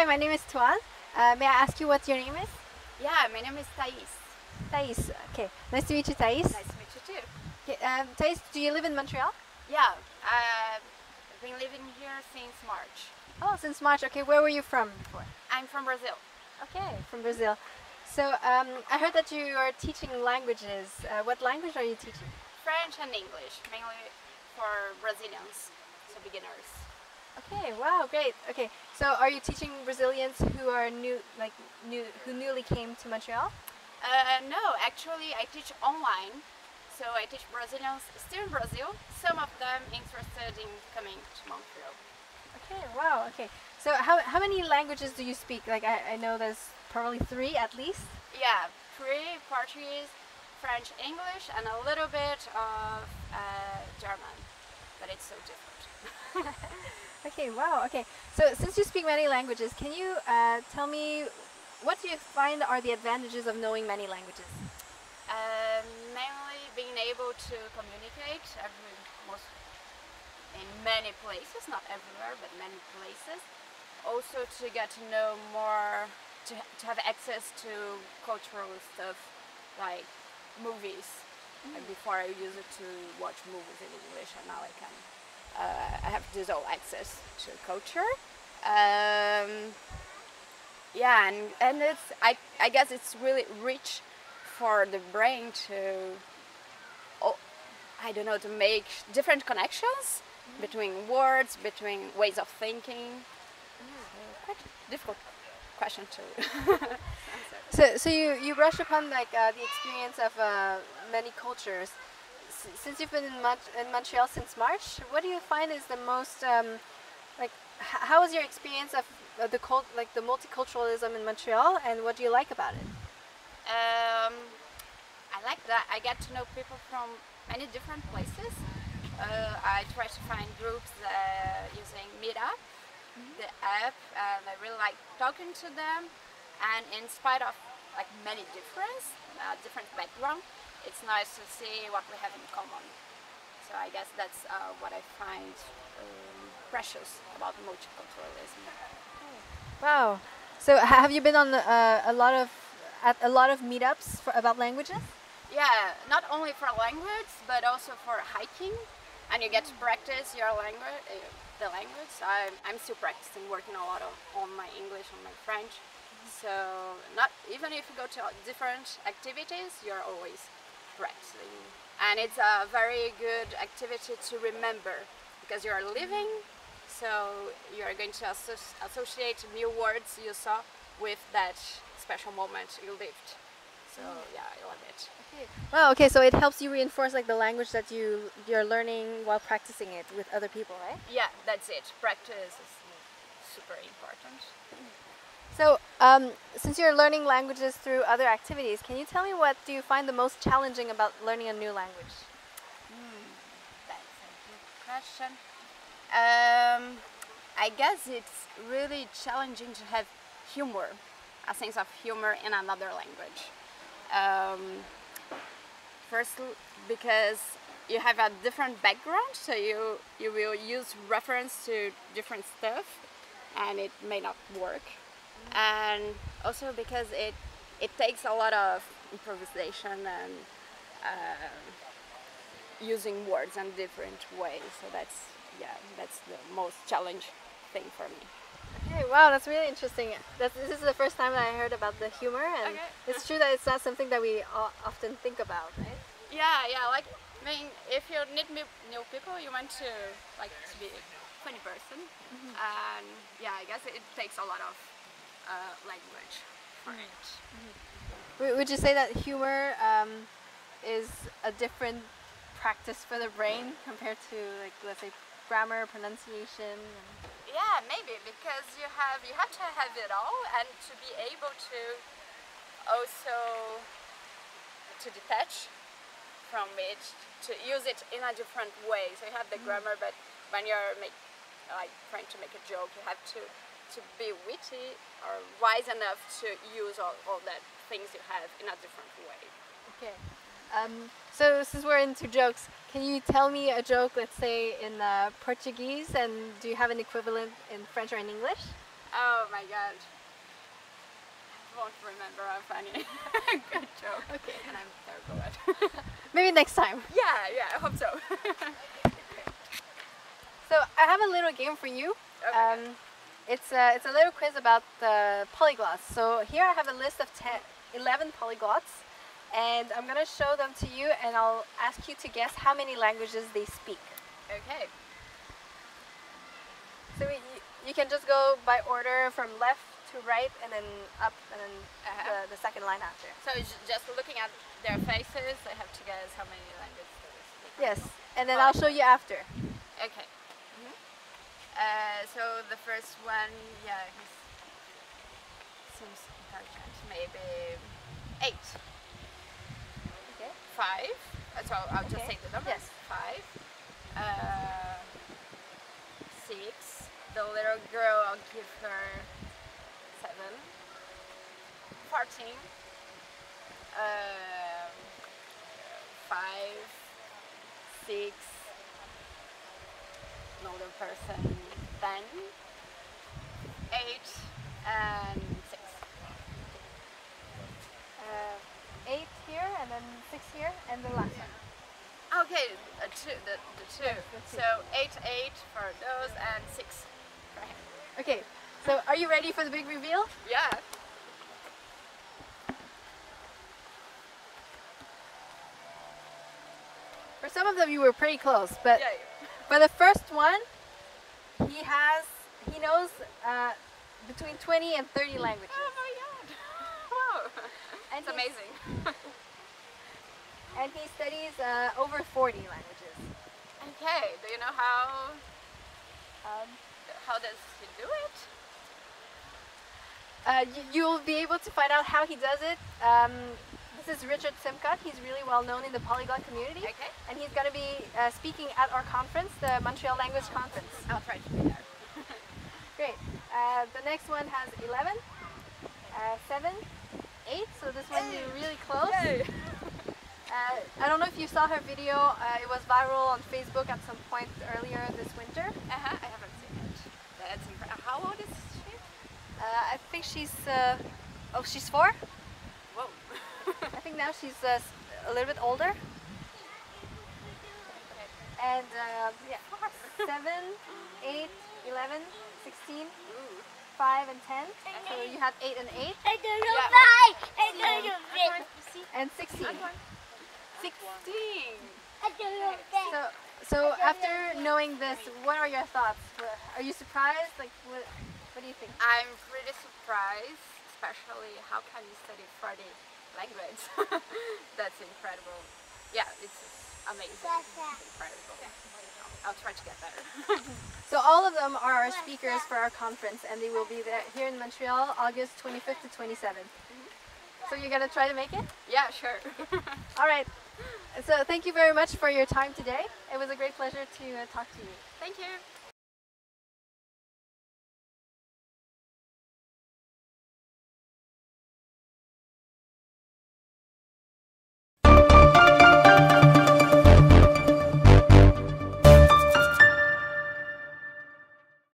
Hi, my name is Tuan. May I ask you what your name is? Yeah, my name is Thais. Thais. Okay, nice to meet you, Thais. Nice to meet you too. Okay, Thais, do you live in Montreal? Yeah, I've been living here since March. Oh, since March. Okay, where were you from before? I'm from Brazil. Okay, from Brazil. So I heard that you are teaching languages. What language are you teaching? French and English, mainly for Brazilians, so beginners. Okay, wow, great. Okay, so are you teaching Brazilians who are who newly came to Montreal? No, actually I teach online. So I teach Brazilians still in Brazil, some of them interested in coming to Montreal. Okay, wow, okay. So how many languages do you speak? Like I know there's probably 3 at least. Yeah, Portuguese, French, English, and a little bit of German, but it's so different. Okay, wow, okay. So since you speak many languages, can you tell me what do you find are the advantages of knowing many languages? Mainly being able to communicate in many places, not everywhere, but many places. Also to get to know more, to have access to cultural stuff like movies. Like before I used to watch movies in English, and now I can. I have digital access to culture. Yeah, and I guess it's really rich for the brain to, I don't know, to make different connections between words, between ways of thinking. Quite a difficult question to answer. So you brush upon like the experience of many cultures. Since you've been in Montreal since March, what do you find is the most how was your experience of the multiculturalism in Montreal, and what do you like about it? I like that I get to know people from many different places. I try to find groups using Meetup, the app, and I really like talking to them. And in spite of like many different background, it's nice to see what we have in common. So I guess that's what I find precious about multiculturalism. Wow. So have you been on a lot of meetups about languages? Yeah, not only for language, but also for hiking, and you get to practice your language, the language. I'm still practicing, working a lot on my English, on my French. So not even if you go to different activities, you're always practicing, and it's a very good activity to remember because you're living. So you're going to associate new words you saw with that special moment you lived. So yeah, I love it. Okay. Wow. Okay. So it helps you reinforce like the language that you're learning while practicing it with other people, right? Yeah, that's it. Practice is super important. So since you're learning languages through other activities, can you tell me what do you find the most challenging about learning a new language? That's a good question. I guess it's really challenging to have humor, a sense of humor in another language. First, because you have a different background, so you will use reference to different stuff, and it may not work. And also because it takes a lot of improvisation and using words in different ways. So that's the most challenging thing for me. Okay, wow, that's really interesting. This is the first time that I heard about the humor, and it's true that it's not something that we often think about, right? Yeah. Like, I mean, if you need new people, you want to be a funny person, and yeah, I guess it takes a lot of language for it. Would you say that humor is a different practice for the brain compared to, like, let's say, grammar, pronunciation? Yeah, maybe, because you have to have it all, and to be able to also to detach from it, to use it in a different way. So you have the grammar, but when you're trying to make a joke, you have to be witty or wise enough to use all that things you have in a different way. Okay. So since we're into jokes, can you tell me a joke, let's say in Portuguese, and do you have an equivalent in French or in English? Oh my god. I won't remember a funny good joke. Okay. And I'm terrible at Maybe next time. Yeah, I hope so. So I have a little game for you. Okay. It's a little quiz about the polyglots. So here I have a list of 11 polyglots, and I'm gonna show them to you, and I'll ask you to guess how many languages they speak. Okay. So you can just go by order from left to right, and then up, and then the second line after. So it's just looking at their faces, I have to guess how many languages they speak. Yes, and then I'll show you after. Okay. So the first one, yeah, he seems intelligent. Maybe 8. Okay. 5. So I'll just say the numbers. Yes. 5. 6. The little girl, I'll give her 7. 14. 5. 6. Another person. 10. 8. And 6. 8 here, and then 6 here, and the last one. Okay, the 2. Yes, the 2. So 8 for those and 6 for him. Okay, so are you ready for the big reveal? Yeah. For some of them you were pretty close, but Yeah. for the first one, he knows between 20 and 30 languages. Oh my god. Wow. And It's amazing. And he studies over 40 languages. Okay, do you know how does he do it? You'll be able to find out how he does it. This is Richard Simcott. He's really well known in the polyglot community. Okay. And he's going to be speaking at our conference, the Montreal Language Conference. I'll try to be there. Great. The next one has 11, 7, 8. So this one you're really close. Yay. I don't know if you saw her video. It was viral on Facebook at some point earlier this winter. I haven't seen it. That's incredible. How old is she? I think she's, she's 4. Whoa. I think now she's a little bit older. And yeah, 7, 8, 11, 16, Ooh. 5 and 10. So you have 8 and 8. And 16. 16. So after knowing this, what are your thoughts? Are you surprised? Like, what do you think? I'm pretty surprised, especially how can you study 40 languages? That's incredible. Yeah, it's amazing. It's incredible. I'll try to get better. So all of them are our speakers for our conference, and they will be there here in Montreal, August 25th to 27th. So you're gonna try to make it? Yeah, sure. All right. So thank you very much for your time today. It was a great pleasure to talk to you. Thank you.